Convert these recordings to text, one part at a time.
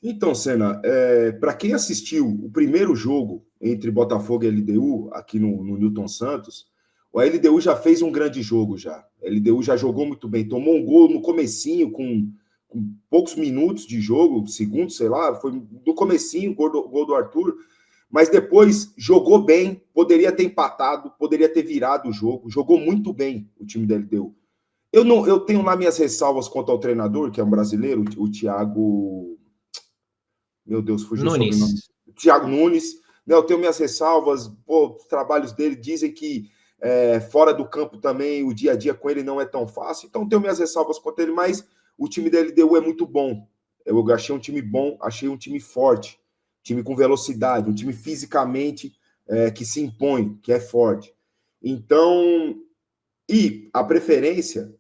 Então, Senna, para quem assistiu o primeiro jogo entre Botafogo e LDU, aqui no Newton Santos, o LDU já fez um grande jogo já. A LDU já jogou muito bem, tomou um gol no comecinho, com poucos minutos de jogo, segundos, sei lá, foi no comecinho, gol do Arthur, mas depois jogou bem, poderia ter empatado, poderia ter virado o jogo, jogou muito bem o time da LDU. Eu tenho lá minhas ressalvas quanto ao treinador, que é um brasileiro, o Thiago... Meu Deus, fugiu o sobrenome. Nunes. Thiago Nunes. Né, eu tenho minhas ressalvas, os trabalhos dele dizem que fora do campo também o dia a dia com ele não é tão fácil, então tenho minhas ressalvas quanto ele, mas o time da LDU é muito bom. Eu achei um time bom, achei um time forte, time com velocidade, um time fisicamente que se impõe, que é forte. Então, e a preferência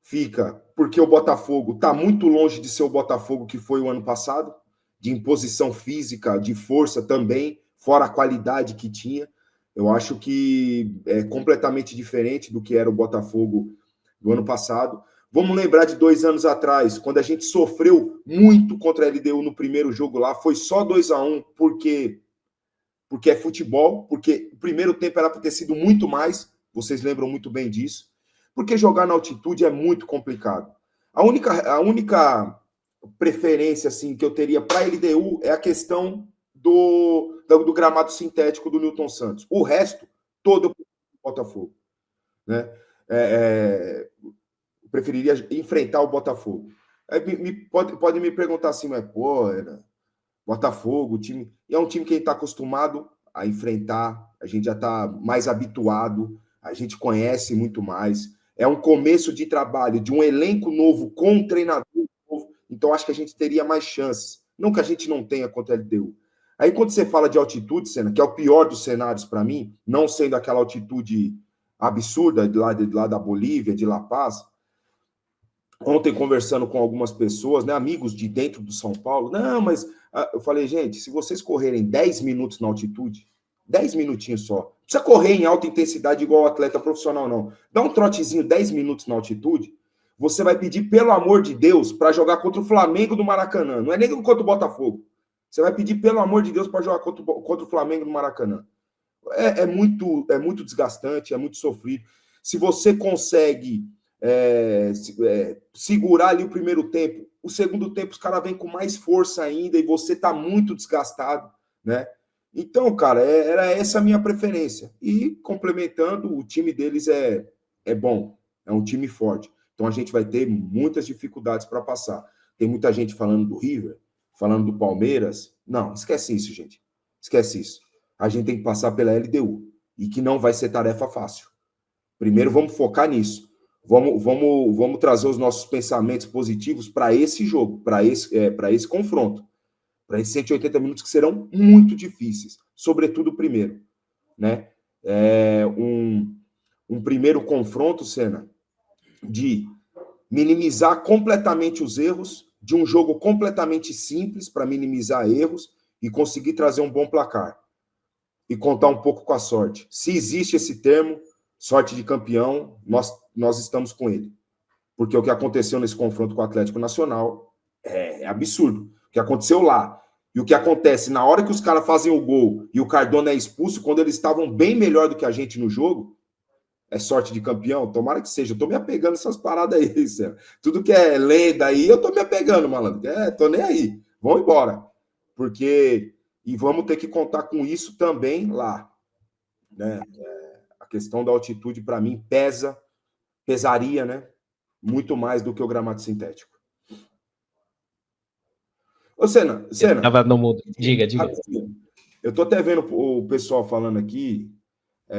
fica porque o Botafogo está muito longe de ser o Botafogo que foi o ano passado, de imposição física, de força também, fora a qualidade que tinha. Eu acho que é completamente diferente do que era o Botafogo do ano passado. Vamos lembrar de 2 anos atrás, quando a gente sofreu muito contra a LDU no primeiro jogo lá, foi só 2-1, porque é futebol, porque o primeiro tempo era para ter sido muito mais, vocês lembram muito bem disso, porque jogar na altitude é muito complicado. A única preferência assim que eu teria para a LDU é a questão do gramado sintético do Newton Santos. O resto, todo eu Botafogo. Né? Eu preferiria enfrentar o Botafogo. Pode me perguntar assim, mas pô, Botafogo, o time é um time que a gente está acostumado a enfrentar, a gente já está mais habituado, a gente conhece muito mais. É um começo de trabalho de um elenco novo com um treinador novo, então acho que a gente teria mais chances. Não que a gente não tenha contra a LDU. Aí quando você fala de altitude, Senna, que é o pior dos cenários para mim, não sendo aquela altitude absurda de lá da Bolívia, de La Paz, ontem conversando com algumas pessoas, né, amigos de dentro do São Paulo, não, mas eu falei, gente, se vocês correrem 10 minutos na altitude, 10 minutinhos só, não precisa correr em alta intensidade igual atleta profissional, não. Dá um trotezinho 10 minutos na altitude, você vai pedir, pelo amor de Deus, para jogar contra o Flamengo do Maracanã. Não é nem contra o Botafogo. Você vai pedir, pelo amor de Deus, para jogar contra o Flamengo do Maracanã. É muito desgastante, é muito sofrido. Se você consegue segurar ali o primeiro tempo, o segundo tempo os caras vêm com mais força ainda e você tá muito desgastado, né? Então, cara, era essa a minha preferência. E complementando, o time deles é bom, é um time forte. Então a gente vai ter muitas dificuldades para passar. Tem muita gente falando do River, falando do Palmeiras. Não, esquece isso, gente. Esquece isso. A gente tem que passar pela LDU e que não vai ser tarefa fácil. Primeiro vamos focar nisso. Vamos trazer os nossos pensamentos positivos para esse jogo, para esse confronto, para esses 180 minutos que serão muito difíceis, sobretudo o primeiro. Né? Um primeiro confronto, Senna, de minimizar completamente os erros, de um jogo completamente simples para minimizar erros e conseguir trazer um bom placar. E contar um pouco com a sorte. Se existe esse termo, sorte de campeão, nós estamos com ele. Porque o que aconteceu nesse confronto com o Atlético Nacional é absurdo. O que aconteceu lá e o que acontece na hora que os caras fazem o gol e o Cardona é expulso, quando eles estavam bem melhor do que a gente no jogo, é sorte de campeão? Tomara que seja. Eu tô me apegando essas paradas aí, Céu. Tudo que é lenda aí, eu tô me apegando, malandro. Tô nem aí. Vão embora. Porque... E vamos ter que contar com isso também lá. Né? A questão da altitude, para mim, pesaria, né? Muito mais do que o gramado sintético. Ô, Senna. Tava no mudo. Diga. Eu tô até vendo o pessoal falando aqui,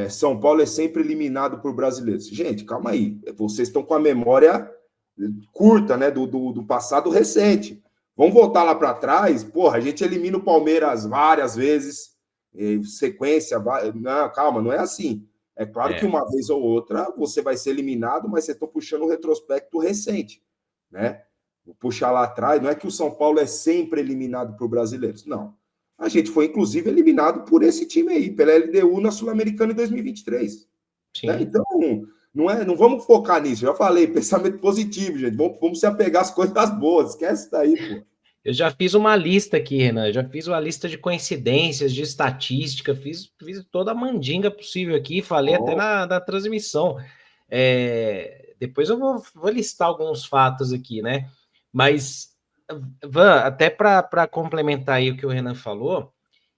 São Paulo é sempre eliminado por brasileiros. Gente, calma aí. Vocês estão com a memória curta, né? Do passado recente. Vamos voltar lá para trás. Porra, a gente elimina o Palmeiras várias vezes, sequência. Não, calma, não é assim. É claro que uma vez ou outra você vai ser eliminado, mas você está puxando um retrospecto recente, né? Vou puxar lá atrás, não é que o São Paulo é sempre eliminado por brasileiros, não. A gente foi, inclusive, eliminado por esse time aí, pela LDU na Sul-Americana em 2023. Né? Então, não vamos focar nisso. Eu já falei, pensamento positivo, gente. Vamos se apegar às coisas boas. Esquece daí, pô. Eu já fiz uma lista aqui, Renan. Já fiz uma lista de coincidências, de estatística, fiz toda a mandinga possível aqui, falei até Oh, na transmissão. Depois eu vou listar alguns fatos aqui, né? Mas, Van, até para complementar aí o que o Renan falou,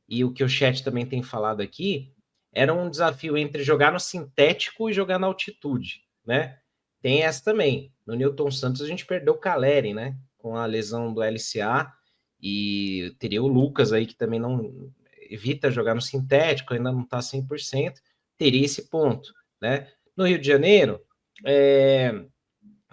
e o que o chat também tem falado aqui, era um desafio entre jogar no sintético e jogar na altitude, né? Tem essa também. No Newton Santos a gente perdeu o Caleri, né? Com a lesão do LCA, e teria o Lucas aí que também não evita jogar no sintético, ainda não está 100%, teria esse ponto, né? No Rio de Janeiro,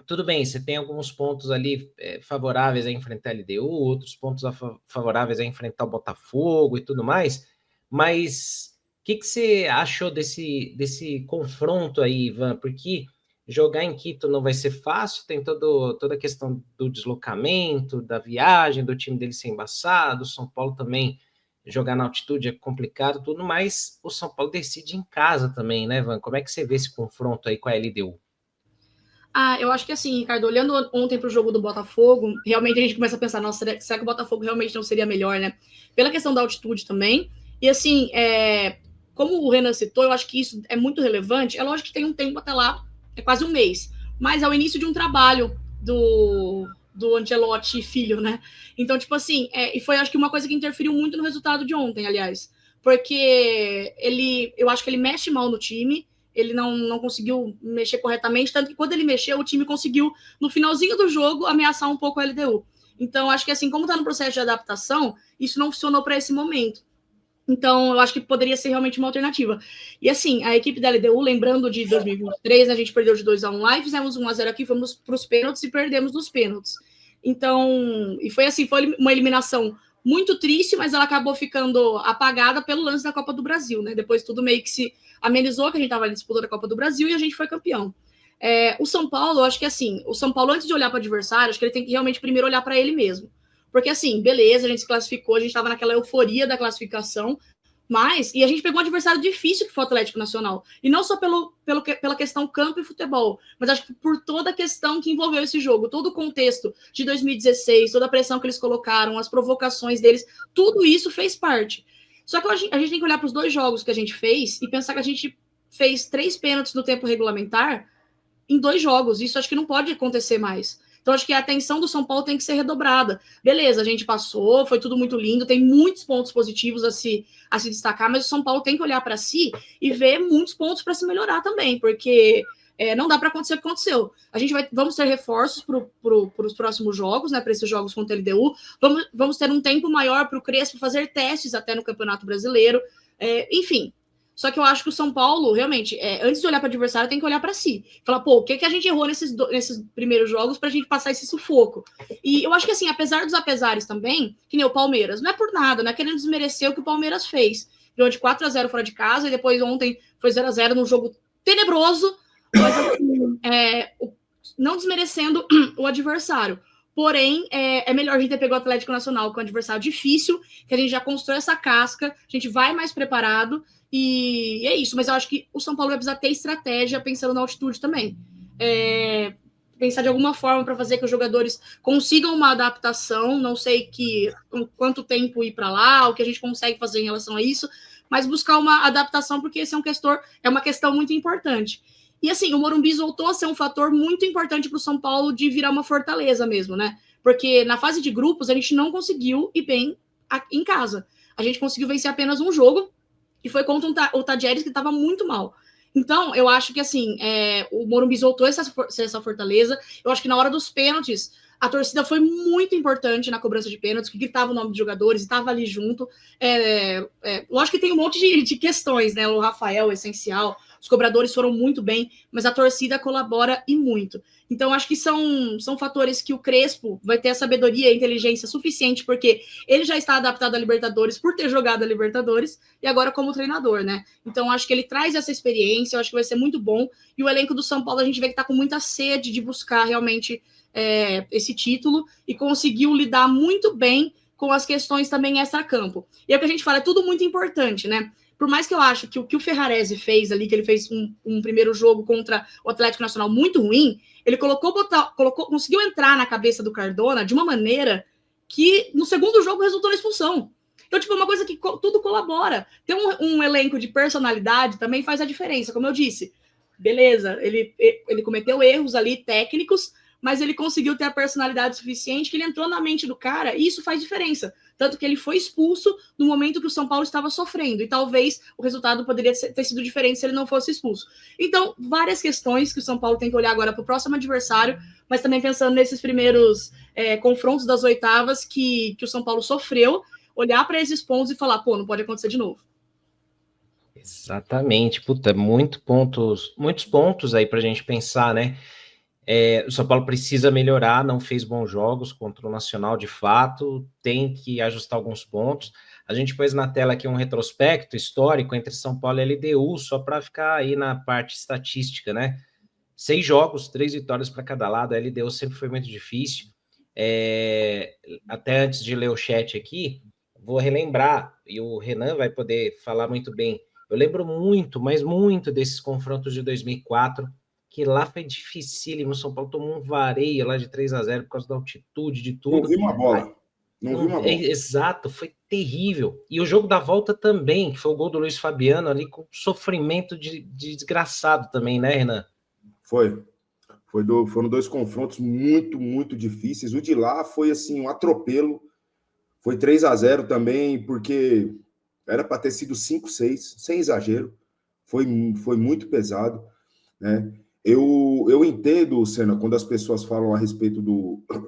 tudo bem, você tem alguns pontos ali favoráveis a enfrentar a LDU, outros pontos favoráveis a enfrentar o Botafogo e tudo mais, mas o que você achou desse confronto aí, Ivan? Porque jogar em Quito não vai ser fácil, tem toda a questão do deslocamento, da viagem, do time dele ser embaçado, o São Paulo também jogar na altitude é complicado, tudo, mas o São Paulo decide em casa também, né, Ivan? Como é que você vê esse confronto aí com a LDU? Eu acho que assim, Ricardo, olhando ontem para o jogo do Botafogo, realmente a gente começa a pensar, nossa, será que o Botafogo realmente não seria melhor, né? Pela questão da altitude também. E assim, como o Renan citou, eu acho que isso é muito relevante. É lógico que tem um tempo até lá, é quase um mês, mas é o início de um trabalho do Ancelotti filho, né? Então, tipo assim, e foi acho que uma coisa que interferiu muito no resultado de ontem, aliás. Porque eu acho que ele mexe mal no time, ele não conseguiu mexer corretamente, tanto que quando ele mexeu, o time conseguiu, no finalzinho do jogo, ameaçar um pouco a LDU. Então, acho que assim, como está no processo de adaptação, isso não funcionou para esse momento. Então, eu acho que poderia ser realmente uma alternativa. E assim, a equipe da LDU, lembrando de 2023, a gente perdeu de 2-1 lá e fizemos 1-0 aqui, fomos para os pênaltis e perdemos nos pênaltis. Então, e foi assim, foi uma eliminação muito triste, mas ela acabou ficando apagada pelo lance da Copa do Brasil, né? Depois tudo meio que se amenizou, que a gente estava disputando a Copa do Brasil e a gente foi campeão. O São Paulo, eu acho que assim, o São Paulo, antes de olhar para o adversário, acho que ele tem que realmente primeiro olhar para ele mesmo. Porque assim, beleza, a gente se classificou, a gente estava naquela euforia da classificação, e a gente pegou um adversário difícil que foi o Atlético Nacional. E não só pela questão campo e futebol, mas acho que por toda a questão que envolveu esse jogo, todo o contexto de 2016, toda a pressão que eles colocaram, as provocações deles, tudo isso fez parte. Só que a gente tem que olhar para os 2 jogos que a gente fez e pensar que a gente fez 3 pênaltis no tempo regulamentar em 2 jogos. Isso acho que não pode acontecer mais. Então, acho que a atenção do São Paulo tem que ser redobrada. Beleza, a gente passou, foi tudo muito lindo, tem muitos pontos positivos a se destacar, mas o São Paulo tem que olhar para si e ver muitos pontos para se melhorar também, porque não dá para acontecer o que aconteceu. Vamos ter reforços para os próximos jogos, né? Para esses jogos contra a LDU. Vamos ter um tempo maior para o Crespo fazer testes até no Campeonato Brasileiro. Enfim, só que eu acho que o São Paulo, realmente, antes de olhar para o adversário, tem que olhar para si. Falar, pô, o que a gente errou nesses primeiros jogos para a gente passar esse sufoco? E eu acho que, assim, apesar dos apesares também, que nem o Palmeiras, não é por nada, não é querendo desmerecer o que o Palmeiras fez. Ganhou de 4-0 fora de casa e depois ontem foi 0-0 num jogo tenebroso, mas assim, não desmerecendo o adversário. Porém, é melhor a gente ter pegado o Atlético Nacional, que é um adversário difícil, que a gente já constrói essa casca, a gente vai mais preparado, e é isso. Mas eu acho que o São Paulo vai precisar ter estratégia pensando na altitude também. Pensar de alguma forma para fazer que os jogadores consigam uma adaptação, não sei quanto tempo ir para lá, o que a gente consegue fazer em relação a isso, mas buscar uma adaptação, porque esse é uma questão muito importante. E assim, o Morumbi voltou a ser um fator muito importante para o São Paulo de virar uma fortaleza mesmo, né? Porque na fase de grupos a gente não conseguiu ir bem em casa. A gente conseguiu vencer apenas um jogo, que foi contra o Tadieres, que estava muito mal. Então, eu acho que assim, o Morumbi voltou a ser essa fortaleza. Eu acho que na hora dos pênaltis, a torcida foi muito importante na cobrança de pênaltis, que gritava o nome de jogadores, estava ali junto. Lógico que tem um monte de questões, né? O Rafael, essencial, os cobradores foram muito bem, mas a torcida colabora e muito. Então, acho que são fatores que o Crespo vai ter a sabedoria e a inteligência suficiente, porque ele já está adaptado a Libertadores por ter jogado a Libertadores e agora como treinador, né? Então, acho que ele traz essa experiência, eu acho que vai ser muito bom. E o elenco do São Paulo, a gente vê que está com muita sede de buscar realmente esse título e conseguiu lidar muito bem com as questões também extra-campo. E é o que a gente fala, é tudo muito importante, né? Por mais que eu acho que o que o Ferrarese fez ali, que ele fez um primeiro jogo contra o Atlético Nacional muito ruim, ele conseguiu entrar na cabeça do Cardona de uma maneira que no segundo jogo resultou na expulsão. Então, tipo, é uma coisa que tudo colabora. Ter um elenco de personalidade também faz a diferença, como eu disse. Beleza, ele cometeu erros ali técnicos, mas ele conseguiu ter a personalidade suficiente que ele entrou na mente do cara e isso faz diferença. Tanto que ele foi expulso no momento que o São Paulo estava sofrendo. E talvez o resultado poderia ter sido diferente se ele não fosse expulso. Então, várias questões que o São Paulo tem que olhar agora para o próximo adversário, mas também pensando nesses primeiros confrontos das oitavas que o São Paulo sofreu, olhar para esses pontos e falar, pô, não pode acontecer de novo. Exatamente, puta, muitos pontos aí para a gente pensar, né? O São Paulo precisa melhorar, não fez bons jogos contra o Nacional de fato, tem que ajustar alguns pontos. A gente pôs na tela aqui um retrospecto histórico entre São Paulo e LDU, só para ficar aí na parte estatística, né? 6 jogos, 3 vitórias para cada lado, a LDU sempre foi muito difícil. Até antes de ler o chat aqui, vou relembrar, e o Renan vai poder falar muito bem. Eu lembro muito, mas muito desses confrontos de 2004, que lá foi dificílimo, o São Paulo tomou um vareio lá de 3-0 por causa da altitude, de tudo. Não vi uma bola. Exato, foi terrível. E o jogo da volta também, que foi o gol do Luiz Fabiano ali, com sofrimento de desgraçado também, né, Renan? Foram 2 confrontos muito, muito difíceis. O de lá foi assim, um atropelo. Foi 3-0 também, porque era para ter sido 5-6, sem exagero. Foi muito pesado, né? Eu entendo, Senna, quando as pessoas falam a respeito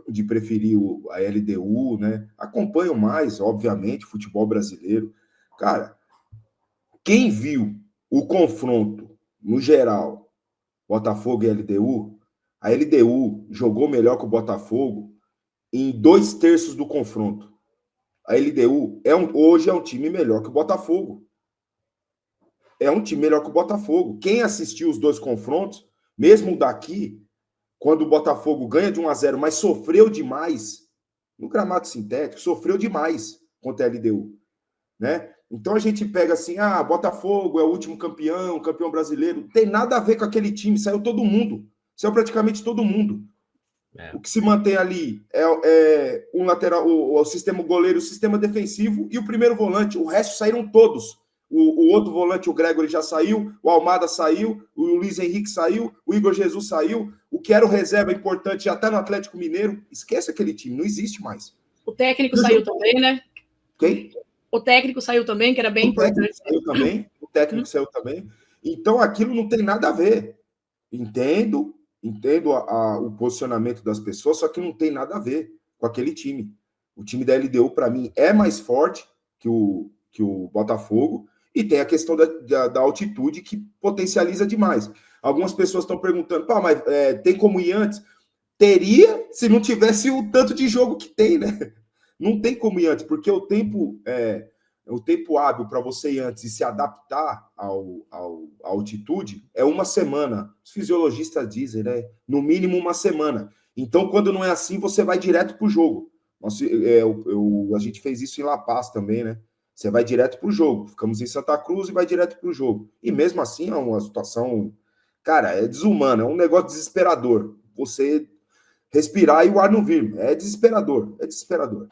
de preferir a LDU, né? Acompanham mais, obviamente, futebol brasileiro. Cara, quem viu o confronto, no geral, Botafogo e LDU, a LDU jogou melhor que o Botafogo em 2/3 do confronto. A LDU hoje é um time melhor que o Botafogo. É um time melhor que o Botafogo. Quem assistiu os 2 confrontos, mesmo daqui, quando o Botafogo ganha de 1-0, mas sofreu demais no gramado sintético, sofreu demais contra a LDU, né? Então a gente pega assim, Botafogo é o último campeão brasileiro. Não tem nada a ver com aquele time, saiu todo mundo. Saiu praticamente todo mundo. O que se mantém ali é um lateral, o sistema goleiro, o sistema defensivo e o primeiro volante. O resto saíram todos. O outro volante, o Gregory, já saiu, o Almada saiu, o Luiz Henrique saiu, o Igor Jesus saiu, o que era o reserva importante já está no Atlético Mineiro. Esquece aquele time, não existe mais. O técnico saiu também, né? Quem? O técnico saiu também, que era bem importante. O técnico saiu também. Então aquilo não tem nada a ver. Entendo o posicionamento das pessoas, só que não tem nada a ver com aquele time. O time da LDU, para mim, é mais forte que o Botafogo, e tem a questão da altitude que potencializa demais. Algumas pessoas estão perguntando, mas tem como ir antes? Teria se não tivesse o tanto de jogo que tem, né? Não tem como ir antes, porque o tempo hábil para você ir antes e se adaptar à altitude é 1 semana. Os fisiologistas dizem, né? No mínimo 1 semana. Então, quando não é assim, você vai direto para o jogo. A gente fez isso em La Paz também, né? Você vai direto para o jogo. Ficamos em Santa Cruz e vai direto para o jogo. E mesmo assim é uma situação, cara, é desumana, é um negócio desesperador. Você respirar e o ar não vir. É desesperador, é desesperador.